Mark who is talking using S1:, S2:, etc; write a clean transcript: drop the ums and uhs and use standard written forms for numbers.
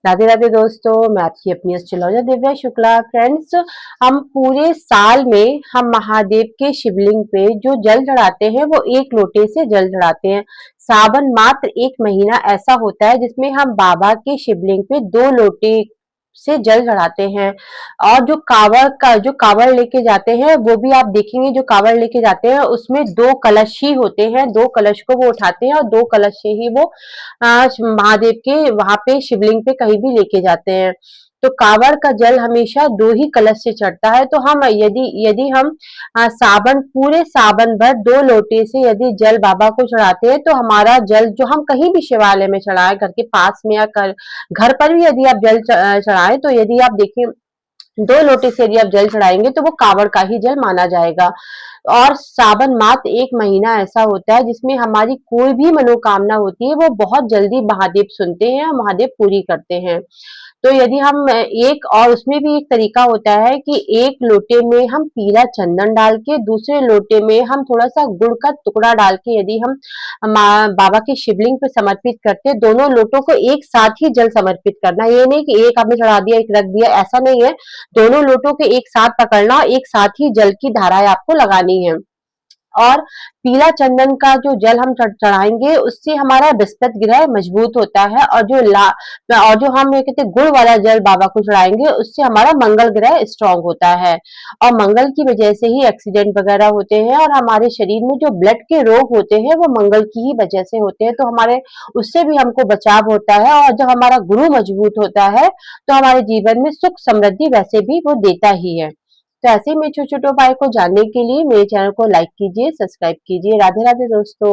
S1: राधे राधे दोस्तों, मैं आपकी अपनी एस्ट्रोलॉजर दिव्या शुक्ला। फ्रेंड्स, हम पूरे साल में हम महादेव के शिवलिंग पे जो जल चढ़ाते हैं वो एक लोटे से जल चढ़ाते हैं। सावन मात्र एक महीना ऐसा होता है जिसमें हम बाबा के शिवलिंग पे 2 लोटे से जल चढ़ाते हैं। और जो कावड़ लेके जाते हैं वो भी आप देखेंगे, जो कावड़ लेके जाते हैं उसमें 2 कलश ही होते हैं। 2 कलश को वो उठाते हैं और 2 कलश से ही वो महादेव के वहां पे शिवलिंग पे कहीं भी लेके जाते हैं। तो कावड़ का जल हमेशा 2 ही कलश से चढ़ता है। तो हम यदि यदि हम सावन पूरे सावन भर 2 लोटे से यदि जल बाबा को चढ़ाते हैं तो हमारा जल जो हम कहीं भी शिवालय में चढ़ाए, घर के पास में या घर पर भी यदि आप जल चढ़ाएं, तो यदि आप देखें 2 लोटे से यदि आप जल चढ़ाएंगे तो वो कावड़ का ही जल माना जाएगा। और सावन मात्र एक महीना ऐसा होता है जिसमें हमारी कोई भी मनोकामना होती है वो बहुत जल्दी महादेव सुनते हैं और महादेव पूरी करते हैं। तो यदि हम एक और उसमें भी एक तरीका होता है कि एक लोटे में हम पीला चंदन डाल के, दूसरे लोटे में हम थोड़ा सा गुड़ का टुकड़ा डाल के यदि हम बाबा के शिवलिंग पे समर्पित करते हैं, दोनों लोटों को एक साथ ही जल समर्पित करना। ये नहीं कि एक आपने चढ़ा दिया एक रख दिया, ऐसा नहीं है। दोनों लोटों के एक साथ पकड़ना, एक साथ ही जल की धाराएं आपको लगानी है। और पीला चंदन का जो जल हम चढ़ाएंगे उससे हमारा बृहस्पति ग्रह मजबूत होता है। और जो हम ये कहते हैं गुड़ वाला जल बाबा को चढ़ाएंगे उससे हमारा मंगल ग्रह स्ट्रांग होता है। और मंगल की वजह से ही एक्सीडेंट वगैरह होते हैं और हमारे शरीर में जो ब्लड के रोग होते हैं वो मंगल की ही वजह से होते हैं। तो हमारे उससे भी हमको बचाव होता है। और जब हमारा गुरु मजबूत होता है तो हमारे जीवन में सुख समृद्धि वैसे भी वो देता ही है। तो ऐसे ही मैं छोटे छोटे उपाय को जानने के लिए मेरे चैनल को लाइक कीजिए, सब्सक्राइब कीजिए। राधे राधे दोस्तों।